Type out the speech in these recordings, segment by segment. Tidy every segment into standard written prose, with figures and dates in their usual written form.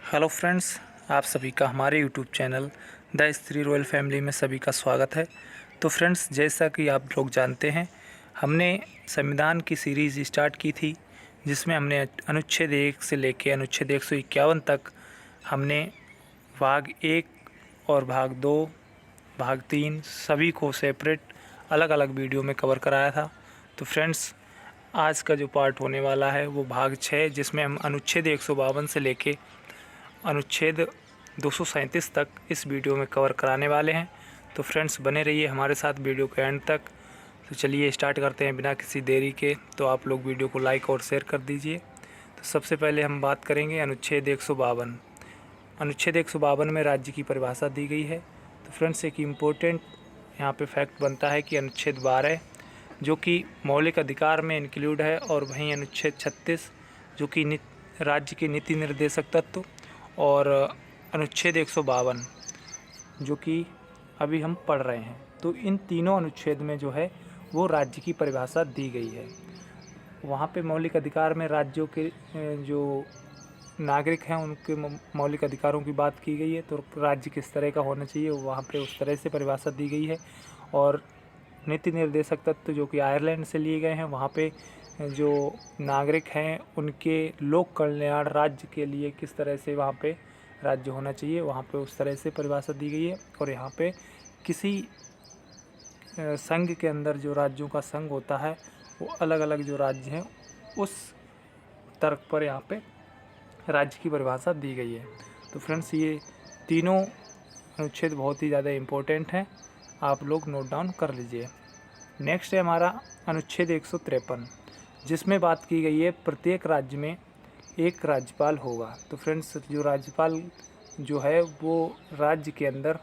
Hello friends, आप सभी का हमारे यूट्यूब चैनल द स्त्री रॉयल फैमिली में सभी का स्वागत है। तो फ्रेंड्स, जैसा कि आप लोग जानते हैं, हमने संविधान की सीरीज़ स्टार्ट की थी, जिसमें हमने अनुच्छेद 1 से लेकर अनुच्छेद 151 तक हमने भाग 1 और भाग 2, भाग 3 सभी को सेपरेट अलग अलग वीडियो में कवर कराया था। तो फ्रेंड्स, आज का जो पार्ट होने वाला है वो भाग 6, जिसमें हम अनुच्छेद 152 से लेके अनुच्छेद 237 तक इस वीडियो में कवर कराने वाले हैं। तो फ्रेंड्स, बने रहिए हमारे साथ वीडियो के एंड तक। तो चलिए स्टार्ट करते हैं बिना किसी देरी के। तो आप लोग वीडियो को लाइक और शेयर कर दीजिए। तो सबसे पहले हम बात करेंगे अनुच्छेद 152। अनुच्छेद 152 में राज्य की परिभाषा दी गई है। तो फ्रेंड्स, एक इम्पोर्टेंट यहाँ पे फैक्ट बनता है कि अनुच्छेद 12 जो कि मौलिक अधिकार में इंक्लूड है, और वहीं अनुच्छेद 36 जो कि राज्य के नीति निर्देशक तत्व, और अनुच्छेद 152 जो कि अभी हम पढ़ रहे हैं। तो इन तीनों अनुच्छेद में जो है वो राज्य की परिभाषा दी गई है। वहाँ पे मौलिक अधिकार में राज्यों के जो नागरिक हैं उनके मौलिक अधिकारों की बात की गई है। तो राज्य किस तरह का होना चाहिए वहाँ पे उस तरह से परिभाषा दी गई है। और नीति निर्देशक तत्व जो कि आयरलैंड से लिए गए हैं, वहाँ पे जो नागरिक हैं उनके लोक कल्याण राज्य के लिए किस तरह से वहाँ पे राज्य होना चाहिए, वहाँ पे उस तरह से परिभाषा दी गई है। और यहाँ पे किसी संघ के अंदर जो राज्यों का संघ होता है, वो अलग अलग जो राज्य हैं उस तर्क पर यहाँ पे राज्य की परिभाषा दी गई है। तो फ्रेंड्स, ये तीनों अनुच्छेद बहुत ही ज़्यादा इम्पोर्टेंट हैं, आप लोग नोट डाउन कर लीजिए। नेक्स्ट है हमारा अनुच्छेद 153, जिसमें बात की गई है प्रत्येक राज्य में एक राज्यपाल होगा। तो फ्रेंड्स, जो राज्यपाल जो है वो राज्य के अंदर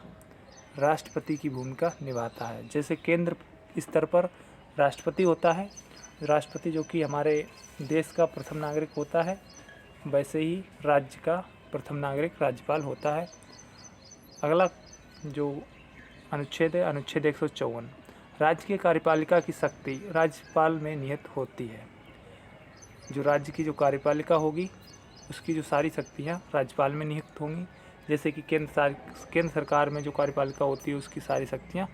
राष्ट्रपति की भूमिका निभाता है। जैसे केंद्र स्तर पर राष्ट्रपति होता है, राष्ट्रपति जो कि हमारे देश का प्रथम नागरिक होता है, वैसे ही राज्य का प्रथम नागरिक राज्यपाल होता है। अगला जो अनुच्छेद है अनुच्छेद 154, राज्य की कार्यपालिका की शक्ति राज्यपाल में निहित होती है। जो राज्य की जो कार्यपालिका होगी उसकी जो सारी शक्तियाँ राज्यपाल में निहित होंगी। जैसे कि केंद्र सरकार में जो कार्यपालिका होती है उसकी सारी शक्तियाँ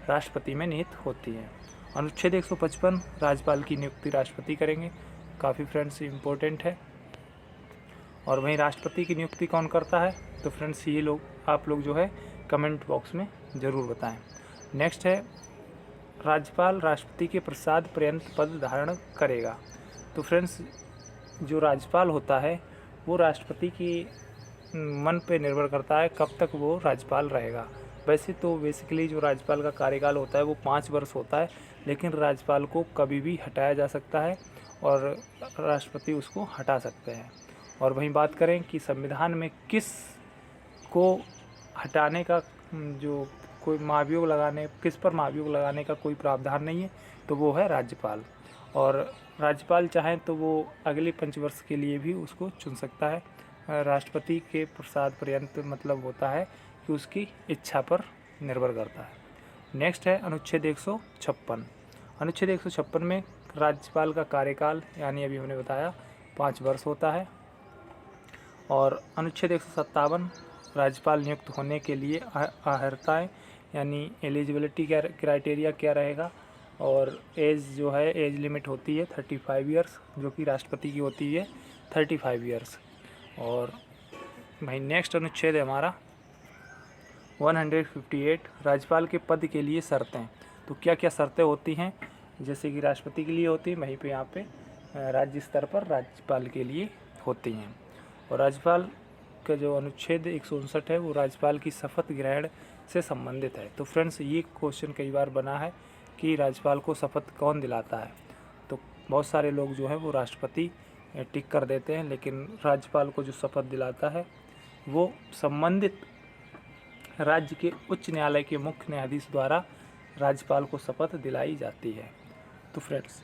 राष्ट्रपति में निहित होती हैं। अनुच्छेद 155, राज्यपाल की नियुक्ति राष्ट्रपति करेंगे। काफ़ी फ्रेंड्स इम्पोर्टेंट है। और वहीं राष्ट्रपति की नियुक्ति कौन करता है, तो फ्रेंड्स ये आप लोग जो है कमेंट बॉक्स में ज़रूर बताएं। नेक्स्ट है राज्यपाल राष्ट्रपति के प्रसाद पर्यंत पद धारण करेगा। तो फ्रेंड्स, जो राज्यपाल होता है वो राष्ट्रपति की मन पे निर्भर करता है कब तक वो राज्यपाल रहेगा। वैसे तो बेसिकली जो राज्यपाल का कार्यकाल होता है वो 5 वर्ष होता है, लेकिन राज्यपाल को कभी भी हटाया जा सकता है और राष्ट्रपति उसको हटा सकते हैं। और वहीं बात करें कि संविधान में किस को हटाने का जो कोई किस पर महाभियोग लगाने का कोई प्रावधान नहीं है, तो वो है राज्यपाल। और राज्यपाल चाहें तो वो अगले 5 वर्ष के लिए भी उसको चुन सकता है। राष्ट्रपति के प्रसाद पर्यंत मतलब होता है कि उसकी इच्छा पर निर्भर करता है। नेक्स्ट है अनुच्छेद 156। अनुच्छेद 156 में राज्यपाल का कार्यकाल यानी अभी हमने बताया 5 वर्ष होता है। और अनुच्छेद 157, राज्यपाल नियुक्त होने के लिए अर्हताएँ यानी एलिजिबिलिटी क्राइटेरिया क्या रहेगा, और एज जो है एज लिमिट होती है 35 ईयर्स, जो कि राष्ट्रपति की होती है 35 ईयर्स। और भाई नेक्स्ट अनुच्छेद है हमारा 158, राज्यपाल के पद के लिए शर्तें। तो क्या क्या शर्तें होती हैं, जैसे कि राष्ट्रपति के लिए होती हैं, वहीं पे यहाँ पे राज्य स्तर पर राज्यपाल के लिए होती हैं। और राज्यपाल का जो अनुच्छेद 159 है वो राज्यपाल की शपथ ग्रहण से संबंधित है। तो फ्रेंड्स, ये क्वेश्चन कई बार बना है कि राज्यपाल को शपथ कौन दिलाता है। तो बहुत सारे लोग जो है वो राष्ट्रपति टिक कर देते हैं, लेकिन राज्यपाल को जो शपथ दिलाता है वो संबंधित राज्य के उच्च न्यायालय के मुख्य न्यायाधीश द्वारा राज्यपाल को शपथ दिलाई जाती है। तो फ्रेंड्स,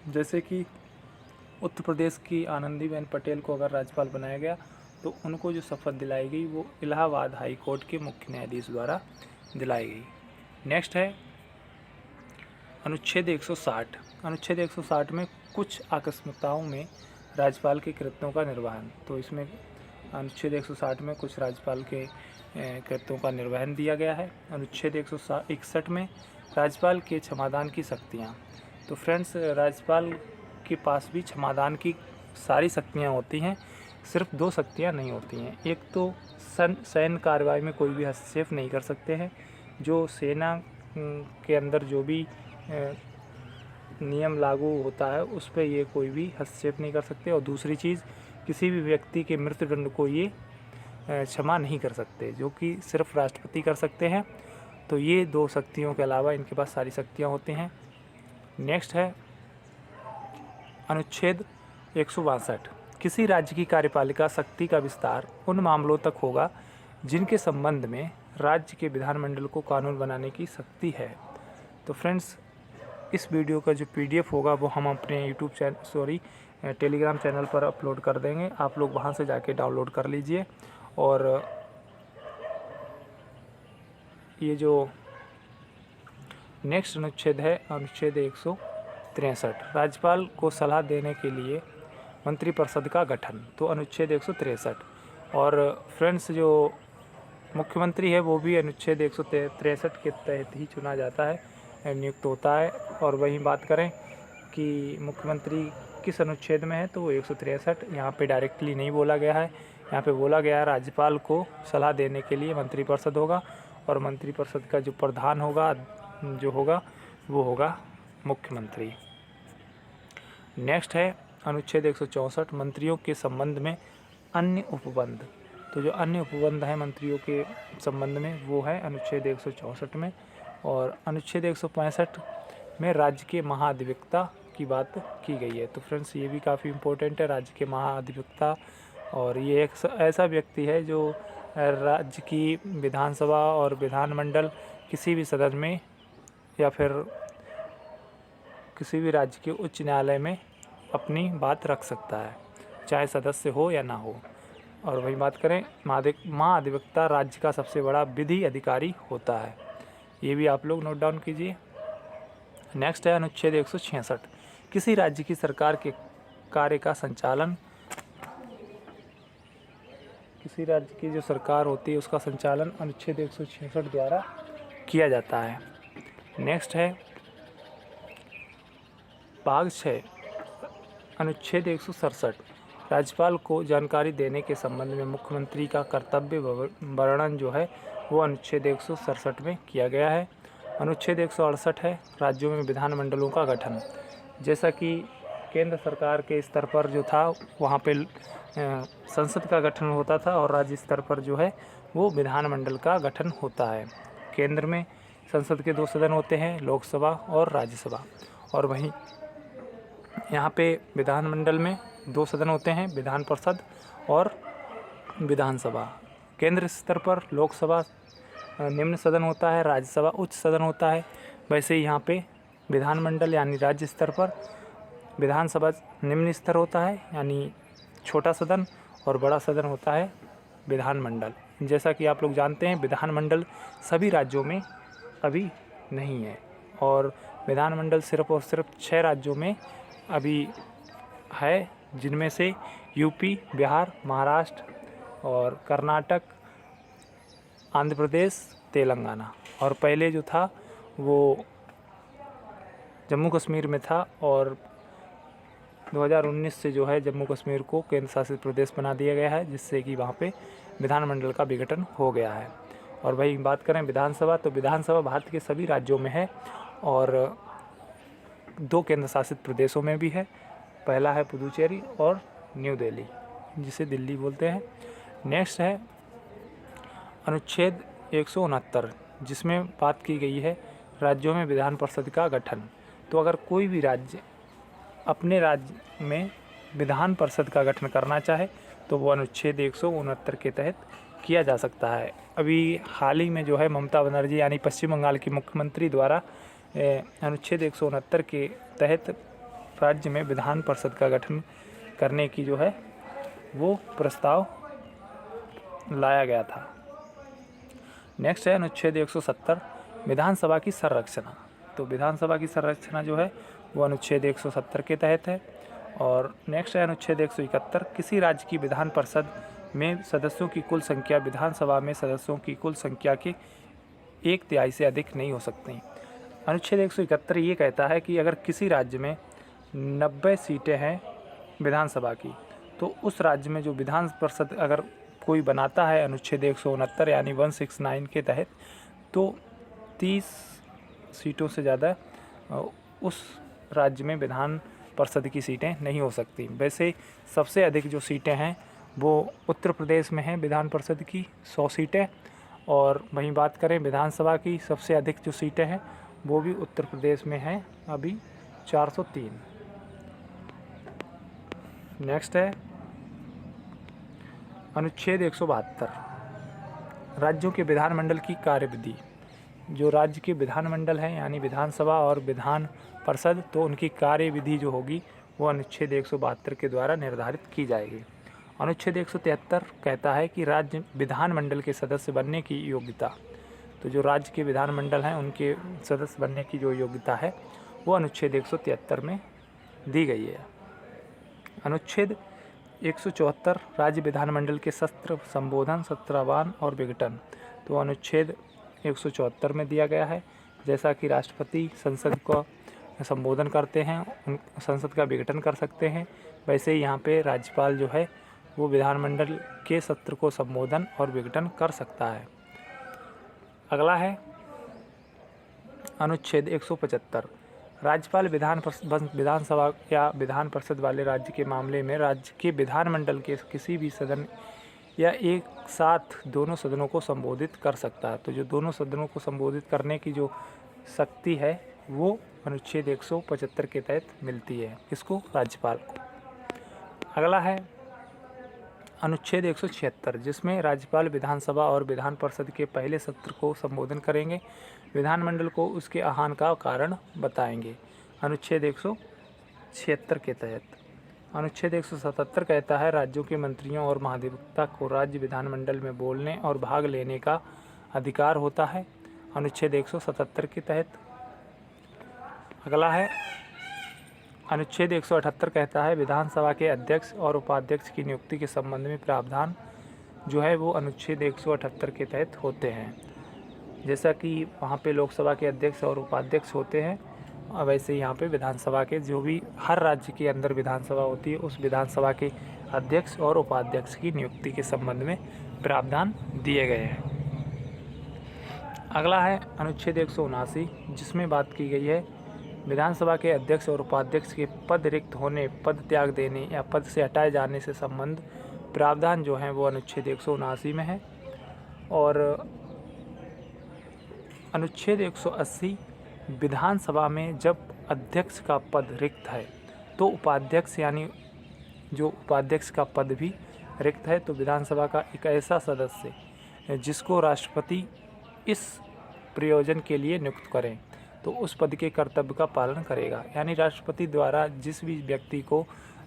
जैसे कि उत्तर प्रदेश की आनंदीबेन पटेल को अगर राज्यपाल बनाया गया तो उनको जो शपथ दिलाई गई वो इलाहाबाद हाई कोर्ट के मुख्य न्यायाधीश द्वारा दिलाई गई। नेक्स्ट है अनुच्छेद 160। अनुच्छेद 160 में कुछ आकस्मिकताओं में राज्यपाल के कृत्यों का निर्वहन। तो इसमें अनुच्छेद 160 में कुछ राज्यपाल के कृत्यों का निर्वहन दिया गया है। अनुच्छेद 161 में राज्यपाल के क्षमादान की शक्तियाँ। तो फ्रेंड्स, राज्यपाल के पास भी क्षमादान की सारी शक्तियाँ होती हैं, सिर्फ 2 शक्तियाँ नहीं होती हैं। एक तो सैन्य कार्रवाई में कोई भी हस्तक्षेप नहीं कर सकते हैं, जो सेना के अंदर जो भी नियम लागू होता है उस पर ये कोई भी हस्तक्षेप नहीं कर सकते। और दूसरी चीज़, किसी भी व्यक्ति के मृत्युदंड को ये क्षमा नहीं कर सकते, जो कि सिर्फ राष्ट्रपति कर सकते हैं। तो ये 2 शक्तियों के अलावा इनके पास सारी शक्तियाँ होती हैं। नेक्स्ट है अनुच्छेद 162। किसी राज्य की कार्यपालिका शक्ति का विस्तार उन मामलों तक होगा जिनके संबंध में राज्य के विधानमंडल को कानून बनाने की शक्ति है। तो फ्रेंड्स, इस वीडियो का जो PDF होगा वो हम अपने टेलीग्राम चैनल पर अपलोड कर देंगे। आप लोग वहां से जाके डाउनलोड कर लीजिए। और ये जो नेक्स्ट अनुच्छेद है, अनुच्छेद 163, राज्यपाल को सलाह देने के लिए मंत्रिपरिषद का गठन। तो अनुच्छेद 163। और फ्रेंड्स, जो मुख्यमंत्री है वो भी अनुच्छेद 163 के तहत ही चुना जाता है, नियुक्त होता है। और वहीं बात करें कि मुख्यमंत्री किस अनुच्छेद में है, तो वो 163। यहाँ पे डायरेक्टली नहीं बोला गया है, यहाँ पे बोला गया है राज्यपाल को सलाह देने के लिए मंत्रिपरिषद होगा, और मंत्रिपरिषद का जो प्रधान होगा वो होगा मुख्यमंत्री। नेक्स्ट है अनुच्छेद 164, मंत्रियों के संबंध में अन्य उपबंध। तो जो अन्य उपबंध है मंत्रियों के संबंध में वो है अनुच्छेद 164 में। और अनुच्छेद 165 में राज्य के महाधिवक्ता की बात की गई है। तो फ्रेंड्स, ये भी काफ़ी इम्पोर्टेंट है, राज्य के महाधिवक्ता। और ये एक ऐसा व्यक्ति है जो राज्य की विधानसभा और विधानमंडल किसी भी सदन में या फिर किसी भी राज्य के उच्च न्यायालय में अपनी बात रख सकता है, चाहे सदस्य हो या ना हो। और वही बात करें, महाधिवक्ता राज्य का सबसे बड़ा विधि अधिकारी होता है। ये भी आप लोग नोट डाउन कीजिए। नेक्स्ट है अनुच्छेद 166, किसी राज्य की सरकार के कार्य का संचालन, किसी राज्य की जो सरकार होती है उसका संचालन अनुच्छेद 166 द्वारा किया जाता है। नेक्स्ट है भाग 6, अनुच्छेद 167, राज्यपाल को जानकारी देने के संबंध में मुख्यमंत्री का कर्तव्य वर्णन जो है वो अनुच्छेद 167 में किया गया है। अनुच्छेद 168 है राज्यों में विधानमंडलों का गठन। जैसा कि केंद्र सरकार के स्तर पर जो था वहाँ पे संसद का गठन होता था, और राज्य स्तर पर जो है वो विधानमंडल का गठन होता है। केंद्र में संसद के 2 सदन होते हैं, लोकसभा और राज्यसभा। और वहीं यहाँ पे विधानमंडल में 2 सदन होते हैं, विधान परिषद और विधानसभा। केंद्र स्तर पर लोकसभा निम्न सदन होता है, राज्यसभा उच्च सदन होता है। वैसे ही यहाँ पे विधानमंडल यानी राज्य स्तर पर विधानसभा निम्न स्तर होता है यानी छोटा सदन, और बड़ा सदन होता है विधानमंडल। जैसा कि आप लोग जानते हैं, विधानमंडल सभी राज्यों में अभी नहीं है, और विधानमंडल सिर्फ और सिर्फ 6 राज्यों में अभी है, जिनमें से यूपी, बिहार, महाराष्ट्र और कर्नाटक, आंध्र प्रदेश, तेलंगाना। और पहले जो था वो जम्मू कश्मीर में था, और 2019 से जो है जम्मू कश्मीर को केंद्र शासित प्रदेश बना दिया गया है, जिससे कि वहाँ पे विधानमंडल का विघटन हो गया है। और वही बात करें विधानसभा, तो विधानसभा भारत के सभी राज्यों में है और 2 केंद्र शासित प्रदेशों में भी है। पहला है पुदुचेरी और न्यू दिल्ली, जिसे दिल्ली बोलते हैं। नेक्स्ट है अनुच्छेद 169, जिसमें बात की गई है राज्यों में विधान परिषद का गठन। तो अगर कोई भी राज्य अपने राज्य में विधान परिषद का गठन करना चाहे तो वो अनुच्छेद 169 के तहत किया जा सकता है। अभी हाल ही में जो है ममता बनर्जी यानी पश्चिम बंगाल की मुख्यमंत्री द्वारा अनुच्छेद 169 के तहत राज्य में विधान परिषद का गठन करने की जो है वो प्रस्ताव लाया गया था। नेक्स्ट है अनुच्छेद 170, विधानसभा की संरचना। तो विधानसभा की संरचना जो है वो अनुच्छेद 170 के तहत है। और नेक्स्ट है अनुच्छेद 171, किसी राज्य की विधान परिषद में सदस्यों की कुल संख्या विधानसभा में सदस्यों की कुल संख्या के 1/3 से अधिक नहीं हो सकती। अनुच्छेद 171 ये कहता है कि अगर किसी राज्य में 90 सीटें हैं विधानसभा की, तो उस राज्य में जो विधान परिषद अगर कोई बनाता है अनुच्छेद 169 यानी 169 के तहत, तो 30 सीटों से ज़्यादा उस राज्य में विधान परिषद की सीटें नहीं हो सकती। वैसे सबसे अधिक जो सीटें हैं वो उत्तर प्रदेश में हैं विधान परिषद की 100 सीटें, और वहीं बात करें विधानसभा की सबसे अधिक जो सीटें हैं वो भी उत्तर प्रदेश में हैं अभी 403। नेक्स्ट है अनुच्छेद 172 राज्यों के विधानमंडल की कार्यविधि। जो राज्य के विधानमंडल हैं यानी विधानसभा और विधान परिषद, तो उनकी कार्यविधि जो होगी वो अनुच्छेद 172 के द्वारा निर्धारित की जाएगी। अनुच्छेद 173 कहता है कि राज्य विधानमंडल के सदस्य बनने की योग्यता, तो जो राज्य के विधानमंडल हैं उनके सदस्य बनने की जो योग्यता है वो अनुच्छेद 173 में दी गई है। अनुच्छेद 174 राज्य विधानमंडल के सत्र संबोधन, सत्रावान और विघटन, तो अनुच्छेद 174 में दिया गया है। जैसा कि राष्ट्रपति संसद को संबोधन करते हैं, उन संसद का विघटन कर सकते हैं, वैसे ही यहाँ पे राज्यपाल जो है वो विधानमंडल के सत्र को संबोधन और विघटन कर सकता है। अगला है अनुच्छेद 175 राज्यपाल विधानसभा या विधान परिषद वाले राज्य के मामले में राज्य के विधानमंडल के किसी भी सदन या एक साथ दोनों सदनों को संबोधित कर सकता है। तो जो दोनों सदनों को संबोधित करने की जो शक्ति है वो अनुच्छेद 175 के तहत मिलती है इसको राज्यपाल को। अगला है अनुच्छेद 176 जिसमें राज्यपाल विधानसभा और विधान परिषद के पहले सत्र को संबोधन करेंगे, विधानमंडल को उसके आह्वान का कारण बताएंगे। अनुच्छेद 176 के तहत अनुच्छेद 177 कहता है राज्यों के मंत्रियों और महाधिवक्ता को राज्य विधानमंडल में बोलने और भाग लेने का अधिकार होता है, अनुच्छेद 177 के तहत। अगला है अनुच्छेद 178 कहता है विधानसभा के अध्यक्ष और उपाध्यक्ष की नियुक्ति के संबंध में प्रावधान जो है वो अनुच्छेद 178 के तहत होते हैं। जैसा कि वहाँ पे लोकसभा के अध्यक्ष और उपाध्यक्ष होते हैं, वैसे यहाँ पे विधानसभा के जो भी हर राज्य के अंदर विधानसभा होती है उस विधानसभा के अध्यक्ष और उपाध्यक्ष की नियुक्ति के संबंध में प्रावधान दिए गए हैं। अगला है अनुच्छेद 179 जिसमें बात की गई है विधानसभा के अध्यक्ष और उपाध्यक्ष के पद रिक्त होने, पद त्याग देने या पद से हटाए जाने से संबंध प्रावधान जो हैं वो अनुच्छेद 179 में है। और अनुच्छेद 180 विधानसभा में जब अध्यक्ष का पद रिक्त है तो उपाध्यक्ष यानी जो उपाध्यक्ष का पद भी रिक्त है तो विधानसभा का एक ऐसा सदस्य जिसको राष्ट्रपति इस प्रयोजन के लिए नियुक्त करें तो उस पद के कर्तव्य का पालन करेगा। यानी राष्ट्रपति द्वारा जिस भी व्यक्ति को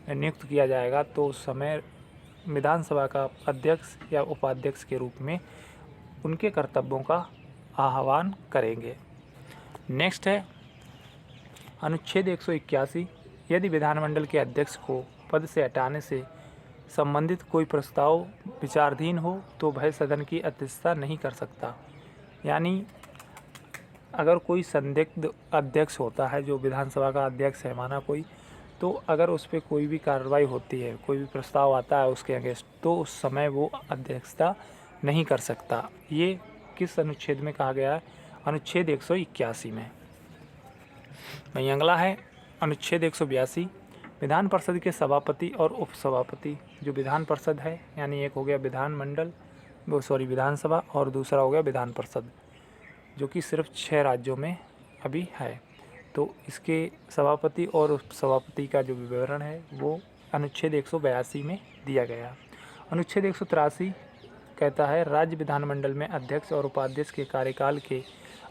नियुक्त किया जाएगा तो उस समय विधानसभा का अध्यक्ष या उपाध्यक्ष के रूप में उनके कर्तव्यों का आह्वान करेंगे। नेक्स्ट है अनुच्छेद 181 यदि विधानमंडल के अध्यक्ष को पद से हटाने से संबंधित कोई प्रस्ताव विचाराधीन हो तो वह सदन की अध्यक्षता नहीं कर सकता। यानी अगर कोई संदिग्ध अध्यक्ष होता है जो विधानसभा का अध्यक्ष है माना कोई, तो अगर उस पर कोई भी कार्रवाई होती है, कोई भी प्रस्ताव आता है उसके अगेंस्ट, तो उस समय वो अध्यक्षता नहीं कर सकता। ये किस अनुच्छेद में कहा गया है? अनुच्छेद 181 में। वहीं अगला है अनुच्छेद 182 विधान परिषद के सभापति और उपसभापति। जो विधान परिषद है यानी एक हो गया विधानसभा और दूसरा हो गया विधान परिषद, जो कि सिर्फ 6 राज्यों में अभी है। तो इसके सभापति और उपसभापति का जो विवरण है वो अनुच्छेद 182 में दिया गया। अनुच्छेद 183 कहता है राज्य विधानमंडल में अध्यक्ष और उपाध्यक्ष के कार्यकाल के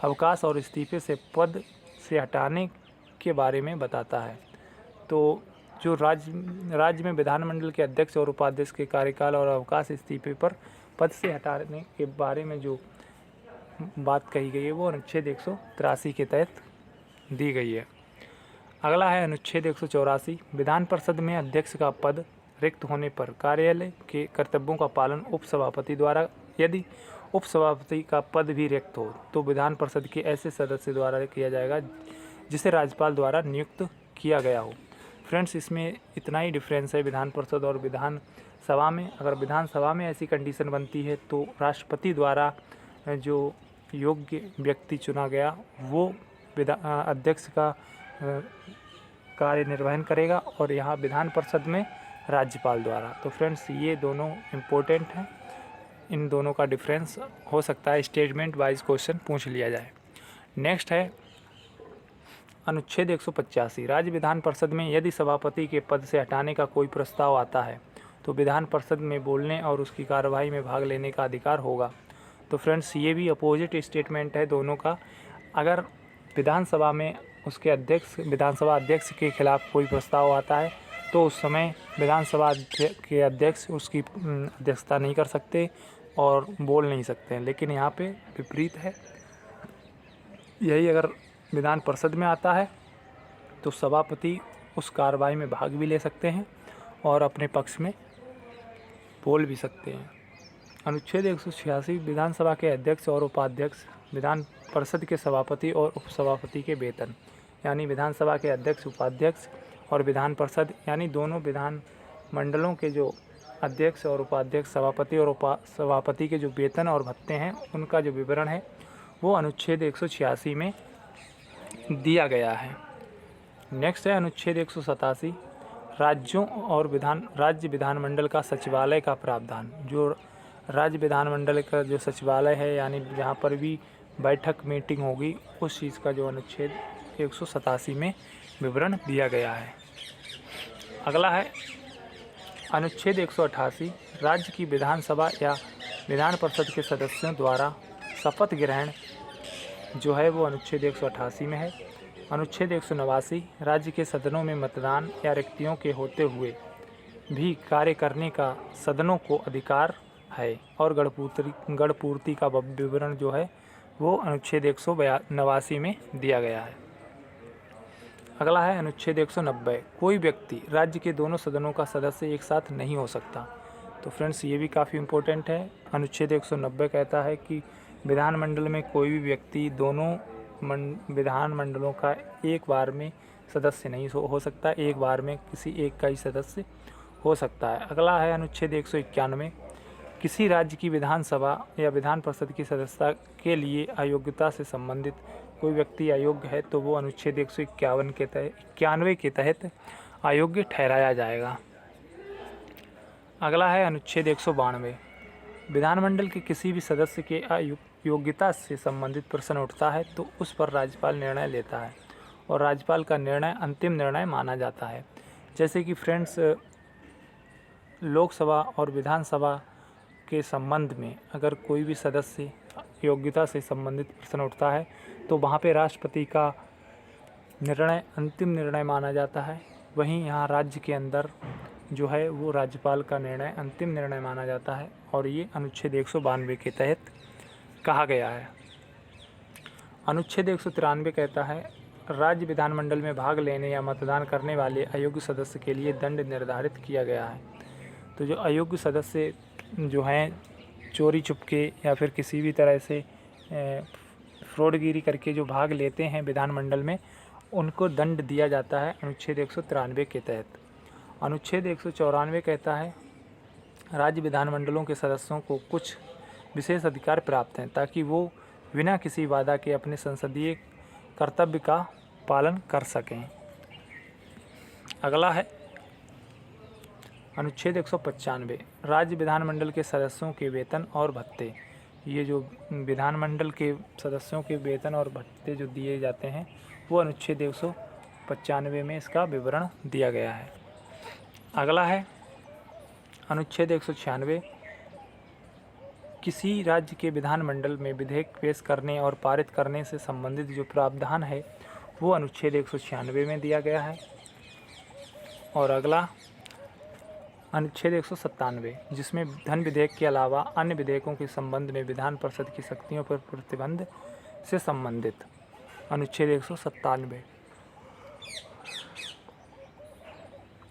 अवकाश और इस्तीफे से पद से हटाने के बारे में बताता है। तो जो राज्य में विधानमंडल के अध्यक्ष और उपाध्यक्ष के कार्यकाल और अवकाश इस्तीफे पर पद से हटाने के बारे में जो बात कही गई है वो अनुच्छेद 183 के तहत दी गई है। अगला है अनुच्छेद 184 विधान परिषद में अध्यक्ष का पद रिक्त होने पर कार्यालय के कर्तव्यों का पालन उपसभापति द्वारा, यदि उपसभापति का पद भी रिक्त हो तो विधान परिषद के ऐसे सदस्य द्वारा किया जाएगा जिसे राज्यपाल द्वारा नियुक्त किया गया हो। फ्रेंड्स, इसमें इतना ही डिफरेंस है विधान परिषद और विधानसभा में। अगर विधानसभा में ऐसी कंडीशन बनती है तो राष्ट्रपति द्वारा जो योग्य व्यक्ति चुना गया वो अध्यक्ष का कार्य निर्वहन करेगा, और यहाँ विधान परिषद में राज्यपाल द्वारा। तो फ्रेंड्स, ये दोनों इम्पोर्टेंट हैं, इन दोनों का डिफरेंस हो सकता है स्टेटमेंट वाइज क्वेश्चन पूछ लिया जाए। नेक्स्ट है अनुच्छेद 185। राज्य विधान परिषद में यदि सभापति के पद से हटाने का कोई प्रस्ताव आता है तो विधान परिषद में बोलने और उसकी कार्यवाही में भाग लेने का अधिकार होगा। तो फ्रेंड्स, ये भी अपोजिट स्टेटमेंट है दोनों का। अगर विधानसभा में उसके अध्यक्ष, विधानसभा अध्यक्ष के खिलाफ कोई प्रस्ताव आता है तो उस समय विधानसभा के अध्यक्ष उसकी अध्यक्षता नहीं कर सकते और बोल नहीं सकते हैं। लेकिन यहाँ पे विपरीत है, यही अगर विधान परिषद में आता है तो सभापति उस कार्रवाई में भाग भी ले सकते हैं और अपने पक्ष में बोल भी सकते हैं। अनुच्छेद 186 विधानसभा के अध्यक्ष और उपाध्यक्ष, विधान परिषद के सभापति और उपसभापति के वेतन, यानी विधानसभा के अध्यक्ष, उपाध्यक्ष और विधान परिषद यानी दोनों विधान मंडलों के जो अध्यक्ष और उपाध्यक्ष, सभापति और उपसभापति के जो वेतन और भत्ते हैं उनका जो विवरण है वो अनुच्छेद 186 में दिया गया है। नेक्स्ट है अनुच्छेद 187 राज्यों और राज्य विधानमंडल का सचिवालय का प्रावधान। जो राज्य विधानमंडल का जो सचिवालय है यानी जहाँ पर भी बैठक मीटिंग होगी उस चीज़ का जो अनुच्छेद 187 में विवरण दिया गया है। अगला है अनुच्छेद 188 राज्य की विधानसभा या विधान परिषद के सदस्यों द्वारा शपथ ग्रहण जो है वो अनुच्छेद 188 में है। अनुच्छेद 189 राज्य के सदनों में मतदान या रिक्तियों के होते हुए भी कार्य करने का सदनों को अधिकार है, और गणपूर्ति का विवरण जो है वो अनुच्छेद 189 में दिया गया है। अगला है अनुच्छेद 190 कोई व्यक्ति राज्य के दोनों सदनों का सदस्य एक साथ नहीं हो सकता। तो फ्रेंड्स, ये भी काफ़ी इम्पोर्टेंट है। अनुच्छेद 190 कहता है कि विधानमंडल में कोई भी व्यक्ति दोनों विधानमंडलों का एक बार में सदस्य नहीं हो सकता, एक बार में किसी एक का ही सदस्य हो सकता है। अगला है अनुच्छेद 191 किसी राज्य की विधानसभा या विधान परिषद की सदस्यता के लिए अयोग्यता से संबंधित कोई व्यक्ति अयोग्य है तो वो अनुच्छेद 191 के तहत अयोग्य ठहराया जाएगा। अगला है अनुच्छेद 192 विधानमंडल के किसी भी सदस्य के अयोग्यता से संबंधित प्रश्न उठता है तो उस पर राज्यपाल निर्णय लेता है और राज्यपाल का निर्णय अंतिम निर्णय माना जाता है। जैसे कि फ्रेंड्स, लोकसभा और विधानसभा के संबंध में अगर कोई भी सदस्य योग्यता से संबंधित प्रश्न उठता है तो वहाँ पे राष्ट्रपति का निर्णय अंतिम निर्णय माना जाता है। वहीं यहाँ राज्य के अंदर जो है वो राज्यपाल का निर्णय अंतिम निर्णय माना जाता है, और ये अनुच्छेद 192 के तहत कहा गया है। अनुच्छेद 193 कहता है राज्य विधानमंडल में भाग लेने या मतदान करने वाले अयोग्य सदस्य के लिए दंड निर्धारित किया गया है। तो जो अयोग्य सदस्य जो हैं चोरी चुपके या फिर किसी भी तरह से फ्रॉडगिरी करके जो भाग लेते हैं विधानमंडल में, उनको दंड दिया जाता है अनुच्छेद 193 के तहत। अनुच्छेद 194 कहता है राज्य विधानमंडलों के सदस्यों को कुछ विशेष अधिकार प्राप्त हैं ताकि वो बिना किसी बाधा के अपने संसदीय कर्तव्य का पालन कर सकें। अगला है अनुच्छेद 195 राज्य विधानमंडल के सदस्यों के वेतन और भत्ते। ये जो विधानमंडल के सदस्यों के वेतन और भत्ते जो दिए जाते हैं वो अनुच्छेद 195 में इसका विवरण दिया गया है। अगला है अनुच्छेद 196 किसी राज्य के विधानमंडल में विधेयक पेश करने और पारित करने से संबंधित जो प्रावधान है वो अनुच्छेद 196 में दिया गया है। और अगला अनुच्छेद 197 जिसमें धन विधेयक के अलावा अन्य विधेयकों के संबंध में विधान परिषद की शक्तियों पर प्रतिबंध से संबंधित अनुच्छेद 197।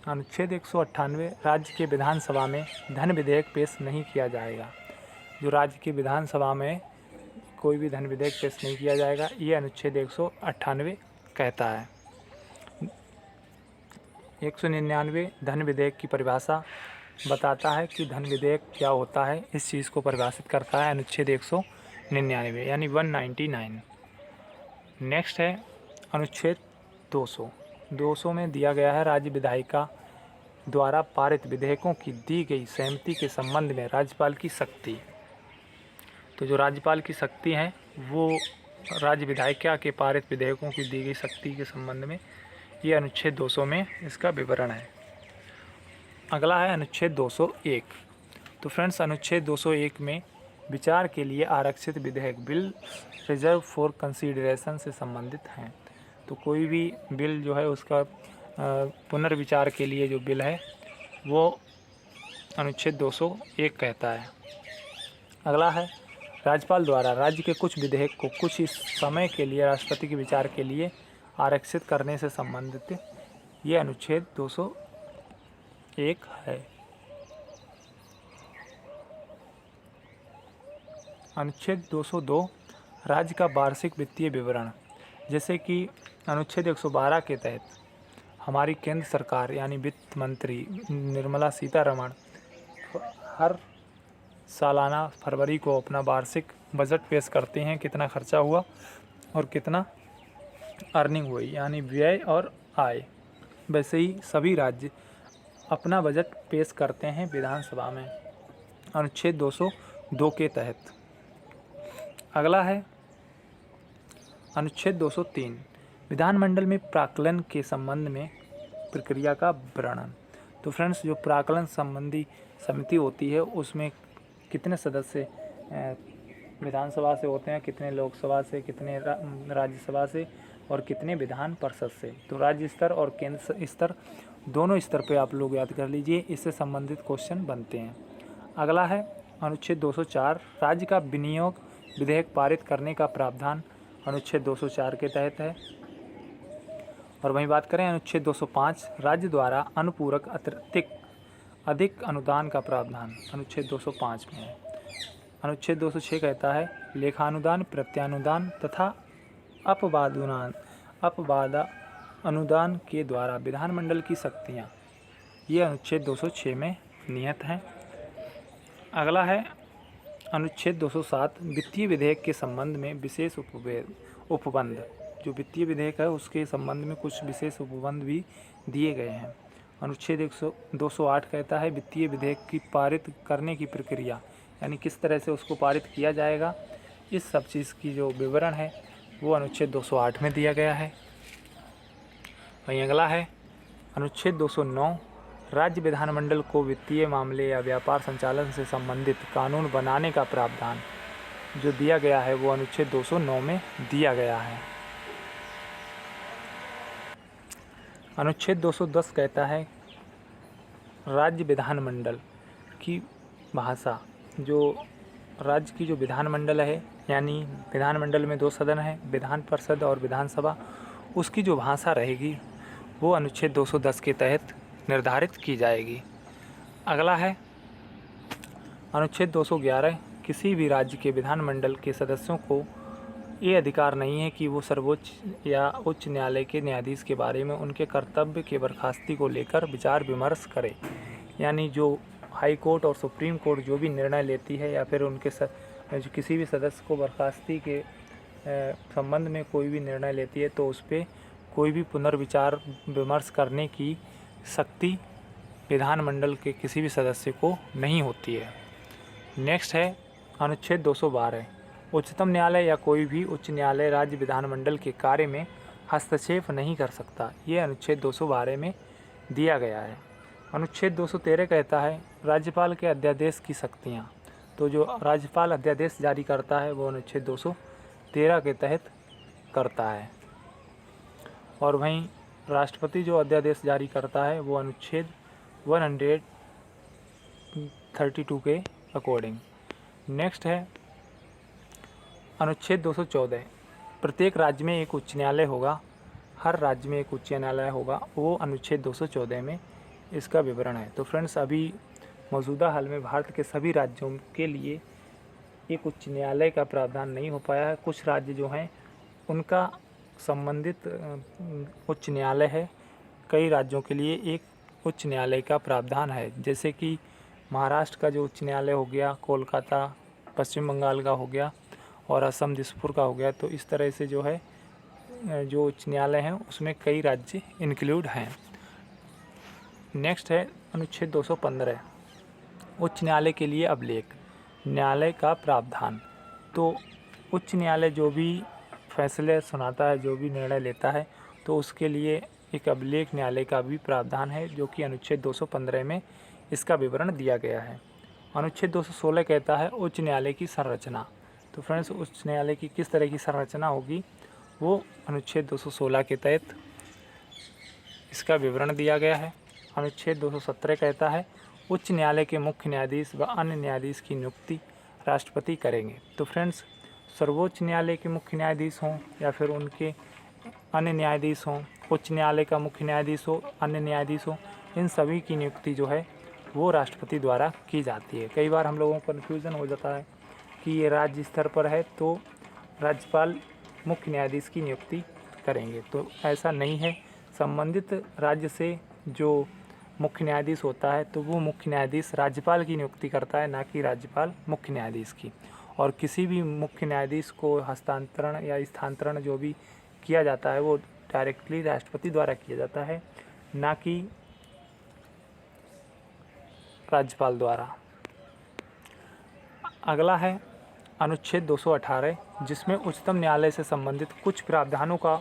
अनुच्छेद 198 राज्य के विधानसभा में धन विधेयक पेश नहीं किया जाएगा। जो राज्य की विधानसभा में कोई भी धन विधेयक पेश नहीं किया जाएगा, ये अनुच्छेद 198 कहता है। 199 धन विधेयक की परिभाषा बताता है कि धन विधेयक क्या होता है। इस चीज़ को परिभाषित करता है अनुच्छेद 199 यानी 199। नेक्स्ट है अनुच्छेद 200। 200 में दिया गया है राज्य विधायिका द्वारा पारित विधेयकों की दी गई सहमति के संबंध में राज्यपाल की शक्ति। तो जो राज्यपाल की शक्ति है वो राज्य विधायिका के पारित विधेयकों की दी गई शक्ति के संबंध में ये अनुच्छेद 200 में इसका विवरण है। अगला है अनुच्छेद 201। तो फ्रेंड्स अनुच्छेद 201 में विचार के लिए आरक्षित विधेयक बिल रिजर्व फॉर कंसीडरेशन से संबंधित हैं। तो कोई भी बिल जो है उसका पुनर्विचार के लिए जो बिल है वो अनुच्छेद 201 कहता है। अगला है राज्यपाल द्वारा राज्य के कुछ विधेयक को कुछ ही समय के लिए राष्ट्रपति के विचार के लिए आरक्षित करने से संबंधित ये अनुच्छेद 201 है। अनुच्छेद 202 राज्य का वार्षिक वित्तीय विवरण। जैसे कि अनुच्छेद 112 के तहत हमारी केंद्र सरकार यानी वित्त मंत्री निर्मला सीतारमण हर सालाना फरवरी को अपना वार्षिक बजट पेश करते हैं, कितना खर्चा हुआ और कितना अर्निंग हुई यानी व्यय और आय। वैसे ही सभी राज्य अपना बजट पेश करते हैं विधानसभा में अनुच्छेद 202 के तहत। अगला है अनुच्छेद 203 विधानमंडल में प्राक्कलन के संबंध में प्रक्रिया का वर्णन। तो फ्रेंड्स जो प्राक्कलन संबंधी समिति होती है उसमें कितने सदस्य विधानसभा से होते हैं, कितने लोकसभा से, कितने राज्यसभा से और कितने विधान परिषद से। तो राज्य स्तर और केंद्र स्तर दोनों स्तर पे आप लोग याद कर लीजिए, इससे संबंधित क्वेश्चन बनते हैं। अगला है अनुच्छेद 204 राज्य का विनियोग विधेयक पारित करने का प्रावधान अनुच्छेद 204 के तहत है। और वहीं बात करें अनुच्छेद 205 राज्य द्वारा अनुपूरक अतिरिक्त अधिक अनुदान का प्रावधान अनुच्छेद 205 में है। अनुच्छेद 206 कहता है लेखानुदान, प्रत्यानुदान तथा अपवादा अनुदान के द्वारा विधानमंडल की शक्तियाँ, ये अनुच्छेद 206 में नियत हैं। अगला है अनुच्छेद 207 वित्तीय विधेयक के संबंध में विशेष उपबंध। जो वित्तीय विधेयक है उसके संबंध में कुछ विशेष उपबंध भी दिए गए हैं। अनुच्छेद 208 कहता है वित्तीय विधेयक की पारित करने की प्रक्रिया यानी किस तरह से उसको पारित किया जाएगा, इस सब चीज़ की जो विवरण है वो अनुच्छेद 208 में दिया गया है। वहीं अगला है अनुच्छेद 209 राज्य विधानमंडल को वित्तीय मामले या व्यापार संचालन से संबंधित कानून बनाने का प्रावधान जो दिया गया है वो अनुच्छेद 209 में दिया गया है। अनुच्छेद 210 कहता है राज्य विधानमंडल की भाषा। जो राज्य की जो विधानमंडल है यानी विधानमंडल में 2 सदन है, विधान परिषद और विधानसभा, उसकी जो भाषा रहेगी वो अनुच्छेद 210 के तहत निर्धारित की जाएगी। अगला है अनुच्छेद 211 किसी भी राज्य के विधानमंडल के सदस्यों को ये अधिकार नहीं है कि वो सर्वोच्च या उच्च न्यायालय के न्यायाधीश के बारे में उनके कर्तव्य के बर्खास्ती को लेकर विचार विमर्श करे। यानी जो हाई कोर्ट और सुप्रीम कोर्ट जो भी निर्णय लेती है या फिर उनके जो किसी भी सदस्य को बर्खास्ती के संबंध में कोई भी निर्णय लेती है तो उस पर कोई भी पुनर्विचार विमर्श करने की शक्ति विधानमंडल के किसी भी सदस्य को नहीं होती है। नेक्स्ट है अनुच्छेद 212 उच्चतम न्यायालय या कोई भी उच्च न्यायालय राज्य विधानमंडल के कार्य में हस्तक्षेप नहीं कर सकता। ये अनुच्छेद 212 में दिया गया है। अनुच्छेद 213 कहता है राज्यपाल के अध्यादेश की शक्तियाँ। तो जो राज्यपाल अध्यादेश जारी करता है वो अनुच्छेद 213 के तहत करता है। और वहीं राष्ट्रपति जो अध्यादेश जारी करता है वो अनुच्छेद 132 के अकॉर्डिंग। नेक्स्ट है अनुच्छेद 214 प्रत्येक राज्य में एक उच्च न्यायालय होगा, हर राज्य में एक उच्च न्यायालय होगा, वो अनुच्छेद 214 में इसका विवरण है। तो फ्रेंड्स, अभी मौजूदा हाल में भारत के सभी राज्यों के लिए एक उच्च न्यायालय का प्रावधान नहीं हो पाया है। कुछ राज्य जो हैं उनका संबंधित उच्च न्यायालय है। कई राज्यों के लिए एक उच्च न्यायालय का प्रावधान है, जैसे कि महाराष्ट्र का जो उच्च न्यायालय हो गया, कोलकाता, पश्चिम बंगाल का हो गया और असम दिसपुर का हो गया। तो इस तरह से जो है जो उच्च न्यायालय हैं उसमें कई राज्य इंक्लूड हैं। नेक्स्ट है अनुच्छेद 215, उच्च न्यायालय के लिए अभिलेख न्यायालय का प्रावधान। तो उच्च न्यायालय जो भी फैसले सुनाता है, जो भी निर्णय लेता है, तो उसके लिए एक अभिलेख न्यायालय का भी प्रावधान है, जो कि अनुच्छेद 215 में इसका विवरण दिया गया है। अनुच्छेद 216 कहता है उच्च न्यायालय की संरचना। तो फ्रेंड्स, उच्च न्यायालय की किस तरह की संरचना होगी वो अनुच्छेद 216 के तहत इसका विवरण दिया गया है। अनुच्छेद 217 कहता है उच्च न्यायालय के मुख्य न्यायाधीश व अन्य न्यायाधीश की नियुक्ति राष्ट्रपति करेंगे। तो फ्रेंड्स, सर्वोच्च न्यायालय के मुख्य न्यायाधीश हों या फिर उनके अन्य न्यायाधीश हों, उच्च न्यायालय का मुख्य न्यायाधीश हो, अन्य न्यायाधीश हो, इन सभी की नियुक्ति जो है वो राष्ट्रपति द्वारा की जाती है। कई बार हम लोगों को कन्फ्यूज़न हो जाता है कि ये राज्य स्तर पर है तो राज्यपाल मुख्य न्यायाधीश की नियुक्ति करेंगे, तो ऐसा नहीं है। संबंधित राज्य से जो मुख्य न्यायाधीश होता है तो वो मुख्य न्यायाधीश राज्यपाल की नियुक्ति करता है, ना कि राज्यपाल मुख्य न्यायाधीश की। और किसी भी मुख्य न्यायाधीश को हस्तांतरण या स्थानांतरण जो भी किया जाता है वो डायरेक्टली राष्ट्रपति द्वारा किया जाता है, ना कि राज्यपाल द्वारा। अगला है अनुच्छेद 218, जिसमें उच्चतम न्यायालय से संबंधित कुछ प्रावधानों का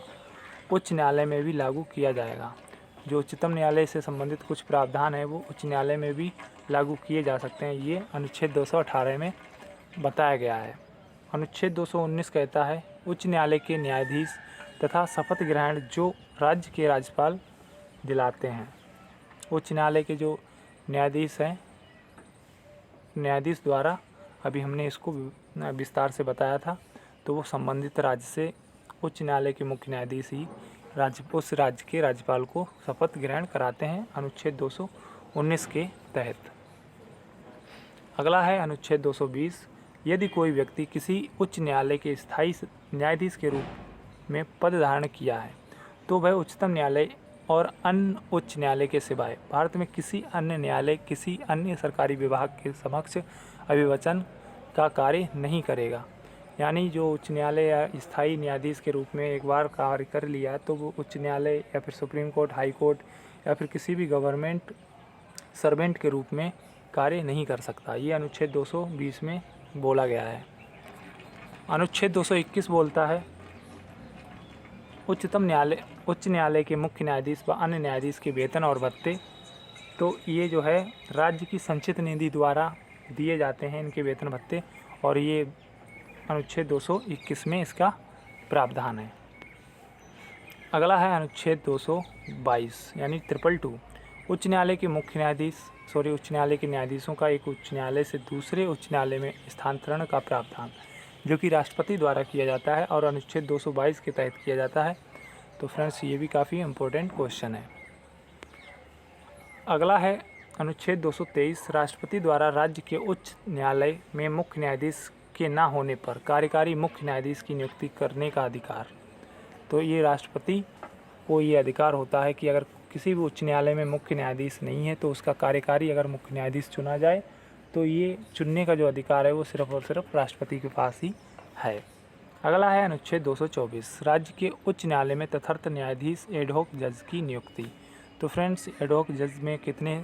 उच्च न्यायालय में भी लागू किया जाएगा। जो उच्चतम न्यायालय से संबंधित कुछ प्रावधान है वो उच्च न्यायालय में भी लागू किए जा सकते हैं, ये अनुच्छेद 218 में बताया गया है। अनुच्छेद 219 कहता है उच्च न्यायालय के न्यायाधीश तथा शपथ ग्रहण जो राज्य के राज्यपाल दिलाते हैं। उच्च न्यायालय के जो न्यायाधीश हैं, न्यायाधीश द्वारा अभी हमने इसको विस्तार से बताया था, तो वो संबंधित राज्य से उच्च न्यायालय के मुख्य न्यायाधीश ही उस राज्य के राज्यपाल को शपथ ग्रहण कराते हैं अनुच्छेद 219 के तहत। अगला है अनुच्छेद 220, यदि कोई व्यक्ति किसी उच्च न्यायालय के स्थायी न्यायाधीश के रूप में पद धारण किया है तो वह उच्चतम न्यायालय और अन्य उच्च न्यायालय के सिवाय भारत में किसी अन्य न्यायालय, किसी अन्य सरकारी विभाग के समक्ष अभिवचन का कार्य नहीं करेगा। यानी जो उच्च न्यायालय या स्थायी न्यायाधीश के रूप में एक बार कार्य कर लिया तो वो उच्च न्यायालय या फिर सुप्रीम कोर्ट, हाई कोर्ट या फिर किसी भी गवर्नमेंट सर्वेंट के रूप में कार्य नहीं कर सकता। ये अनुच्छेद 220 में बोला गया है। अनुच्छेद 221 बोलता है उच्च न्यायालय के मुख्य न्यायाधीश व अन्य न्यायाधीश के वेतन और भत्ते। तो ये जो है राज्य की संचित निधि द्वारा दिए जाते हैं इनके वेतन भत्ते, और ये अनुच्छेद 221 में इसका प्रावधान है। अगला है अनुच्छेद 222 यानी 222, उच्च न्यायालय के न्यायाधीशों का एक उच्च न्यायालय से दूसरे उच्च न्यायालय में स्थानांतरण का प्रावधान, जो कि राष्ट्रपति द्वारा किया जाता है और अनुच्छेद 222 के तहत किया जाता है। तो फ्रेंड्स, ये भी काफ़ी इम्पोर्टेंट क्वेश्चन है। अगला है अनुच्छेद 223, राष्ट्रपति द्वारा राज्य के उच्च न्यायालय में मुख्य न्यायाधीश के ना होने पर कार्यकारी मुख्य न्यायाधीश की नियुक्ति करने का अधिकार। तो ये राष्ट्रपति को ये अधिकार होता है कि अगर किसी भी उच्च न्यायालय में मुख्य न्यायाधीश नहीं है तो उसका कार्यकारी अगर मुख्य न्यायाधीश चुना जाए तो ये चुनने का जो अधिकार है वो सिर्फ और सिर्फ राष्ट्रपति के पास ही है। अगला है अनुच्छेद 224, राज्य के उच्च न्यायालय में तथार्थ न्यायाधीश एडहॉक जज की नियुक्ति। तो फ्रेंड्स, एडहॉक जज में कितने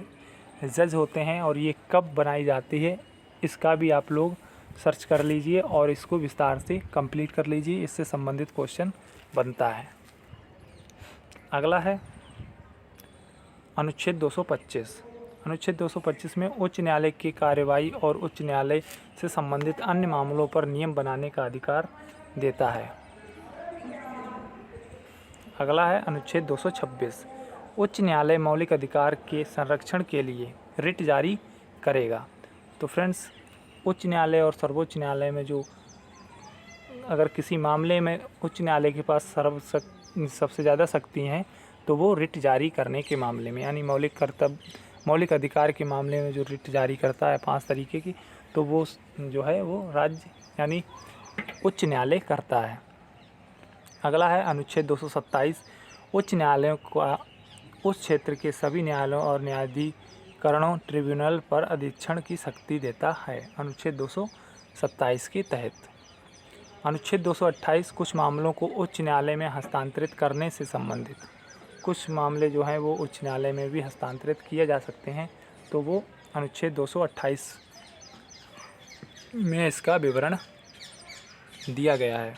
जज होते हैं और ये कब बनाई जाती है इसका भी आप लोग सर्च कर लीजिए और इसको विस्तार से कंप्लीट कर लीजिए, इससे संबंधित क्वेश्चन बनता है। अगला है अनुच्छेद 225। अनुच्छेद 225 में उच्च न्यायालय की कार्यवाही और उच्च न्यायालय से संबंधित अन्य मामलों पर नियम बनाने का अधिकार देता है। अगला है अनुच्छेद 226, उच्च न्यायालय मौलिक अधिकार के संरक्षण के लिए रिट जारी करेगा। तो फ्रेंड्स, उच्च न्यायालय और सर्वोच्च न्यायालय में जो अगर किसी मामले में उच्च न्यायालय के पास सबसे ज़्यादा शक्ति हैं तो वो रिट जारी करने के मामले में, यानी मौलिक अधिकार के मामले में जो रिट जारी करता है 5 तरीके की, तो वो जो है वो राज्य यानी उच्च न्यायालय करता है। अगला है अनुच्छेद 227, उच्च न्यायालयों का उस क्षेत्र के सभी न्यायालयों और न्यायाधिकरणों ट्रिब्यूनल पर अधीक्षण की शक्ति देता है। अनुच्छेद 227 के तहत। अनुच्छेद 228 कुछ मामलों को उच्च न्यायालय में हस्तांतरित करने से संबंधित, कुछ मामले जो हैं वो उच्च न्यायालय में भी हस्तांतरित किए जा सकते हैं, तो वो अनुच्छेद 228 में इसका विवरण दिया गया है।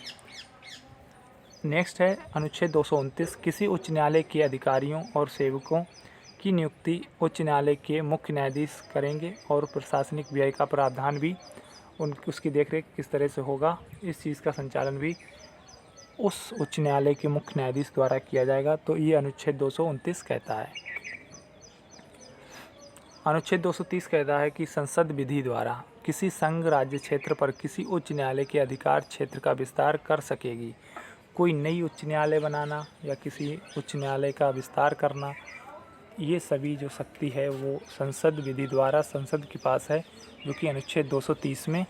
नेक्स्ट है अनुच्छेद 229, किसी उच्च न्यायालय के अधिकारियों और सेवकों की नियुक्ति उच्च न्यायालय के मुख्य न्यायाधीश करेंगे और प्रशासनिक व्यय का प्रावधान भी उसकी देखरेख किस तरह से होगा, इस चीज़ का संचालन भी उस उच्च न्यायालय के मुख्य न्यायाधीश द्वारा किया जाएगा। तो ये अनुच्छेद 229 कहता है। अनुच्छेद 230 कहता है कि संसद विधि द्वारा किसी संघ राज्य क्षेत्र पर किसी उच्च न्यायालय के अधिकार क्षेत्र का विस्तार कर सकेगी। कोई नई उच्च न्यायालय बनाना या किसी उच्च न्यायालय का विस्तार करना, ये सभी जो शक्ति है वो संसद विधि द्वारा संसद के पास है, जो कि अनुच्छेद 230 में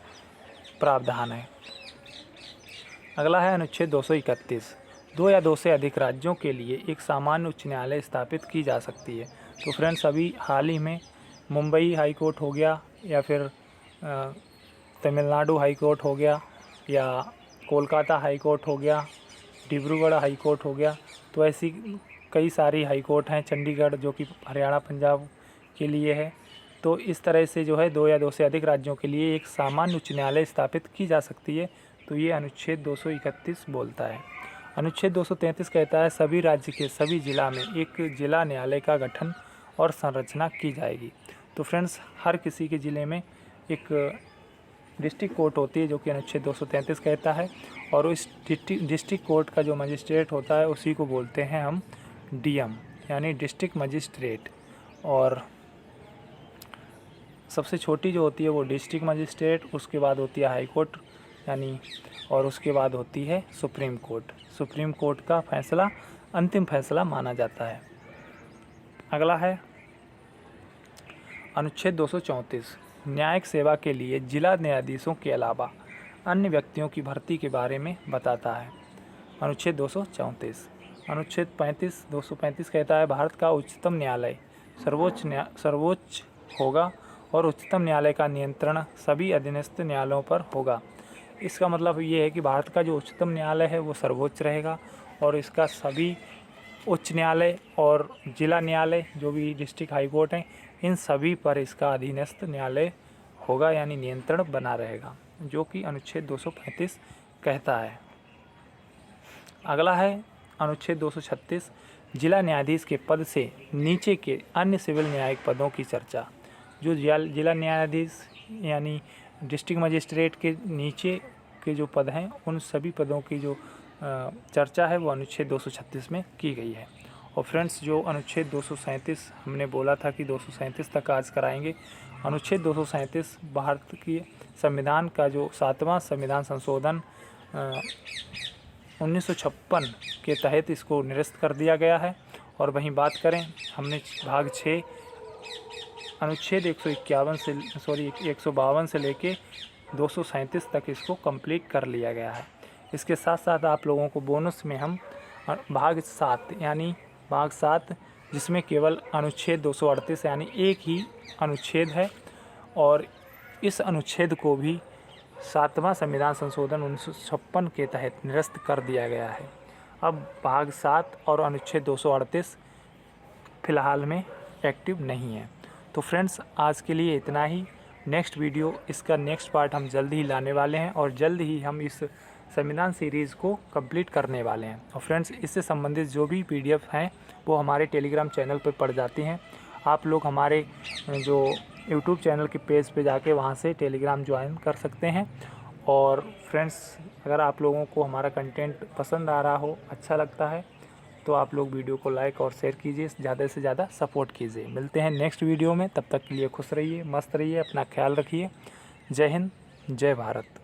प्रावधान है। अगला है अनुच्छेद 231, 2 या 2 से अधिक राज्यों के लिए एक सामान्य उच्च न्यायालय स्थापित की जा सकती है। तो फ्रेंड्स, अभी हाल ही में मुंबई हाई कोर्ट हो गया, या फिर तमिलनाडु हाई कोर्ट हो गया, या कोलकाता हाई कोर्ट हो गया, डिब्रूगढ़ हाई कोर्ट हो गया, तो ऐसी कई सारी हाई कोर्ट हैं, चंडीगढ़ जो कि हरियाणा पंजाब के लिए है। तो इस तरह से जो है 2 या 2 से अधिक राज्यों के लिए एक सामान्य उच्च न्यायालय स्थापित की जा सकती है। तो ये अनुच्छेद 231 बोलता है। अनुच्छेद 233 कहता है सभी राज्य के सभी जिला में एक जिला न्यायालय का गठन और संरचना की जाएगी। तो फ्रेंड्स, हर किसी के ज़िले में एक डिस्ट्रिक्ट कोर्ट होती है, जो कि अनुच्छेद 233 कहता है, और उस डिस्ट्रिक्ट कोर्ट का जो मजिस्ट्रेट होता है उसी को बोलते हैं हम डीएम, यानी डिस्ट्रिक्ट मजिस्ट्रेट। और सबसे छोटी जो होती है वो डिस्ट्रिक्ट मजिस्ट्रेट, उसके बाद होती है हाई कोर्ट यानी, और उसके बाद होती है सुप्रीम कोर्ट। सुप्रीम कोर्ट का फैसला अंतिम फैसला माना जाता है। अगला है अनुच्छेद 234, न्यायिक सेवा के लिए जिला न्यायाधीशों के अलावा अन्य व्यक्तियों की भर्ती के बारे में बताता है। अनुच्छेद 234। अनुच्छेद 235 कहता है भारत का उच्चतम न्यायालय सर्वोच्च होगा और उच्चतम न्यायालय का नियंत्रण सभी अधीनस्थ न्यायालयों पर होगा। इसका मतलब ये है कि भारत का जो उच्चतम न्यायालय है वो सर्वोच्च रहेगा, और इसका सभी उच्च न्यायालय और जिला न्यायालय जो भी डिस्ट्रिक्ट हाई कोर्ट हैं, इन सभी पर इसका अधीनस्थ न्यायालय होगा, यानी नियंत्रण बना रहेगा, जो कि अनुच्छेद 235 कहता है। अगला है अनुच्छेद 236, जिला न्यायाधीश के पद से नीचे के अन्य सिविल न्यायिक पदों की चर्चा। जो जिला न्यायाधीश यानी डिस्ट्रिक्ट मजिस्ट्रेट के नीचे के जो पद हैं, उन सभी पदों की जो चर्चा है वो अनुच्छेद 236 में की गई है। और फ्रेंड्स, जो अनुच्छेद 237 हमने बोला था कि 237 तक आज कराएंगे। अनुच्छेद 237 भारत की संविधान का जो 7वां संविधान संशोधन 1956 के तहत इसको निरस्त कर दिया गया है। और वहीं बात करें, हमने भाग 6 अनुच्छेद 152 से लेके 237 तक इसको कंप्लीट कर लिया गया है। इसके साथ साथ आप लोगों को बोनस में हम भाग 7 जिसमें केवल अनुच्छेद 238 यानी एक ही अनुच्छेद है, और इस अनुच्छेद को भी 7वां संविधान संशोधन 1956 के तहत निरस्त कर दिया गया है। अब भाग 7 और अनुच्छेद 238 फ़िलहाल में एक्टिव नहीं है। तो फ्रेंड्स, आज के लिए इतना ही। नेक्स्ट वीडियो, इसका नेक्स्ट पार्ट हम जल्द ही लाने वाले हैं, और जल्द ही हम इस संविधान सीरीज़ को कंप्लीट करने वाले हैं। और फ्रेंड्स, इससे संबंधित जो भी PDF हैं वो हमारे टेलीग्राम चैनल पर पड़ जाती हैं। आप लोग हमारे जो यूट्यूब चैनल के पेज पे जाके वहाँ से टेलीग्राम ज्वाइन कर सकते हैं। और फ्रेंड्स, अगर आप लोगों को हमारा कंटेंट पसंद आ रहा हो, अच्छा लगता है, तो आप लोग वीडियो को लाइक और शेयर कीजिए, ज़्यादा से ज़्यादा सपोर्ट कीजिए। मिलते हैं नेक्स्ट वीडियो में, तब तक के लिए खुश रहिए, मस्त रहिए, अपना ख्याल रखिए। जय हिंद, जय भारत।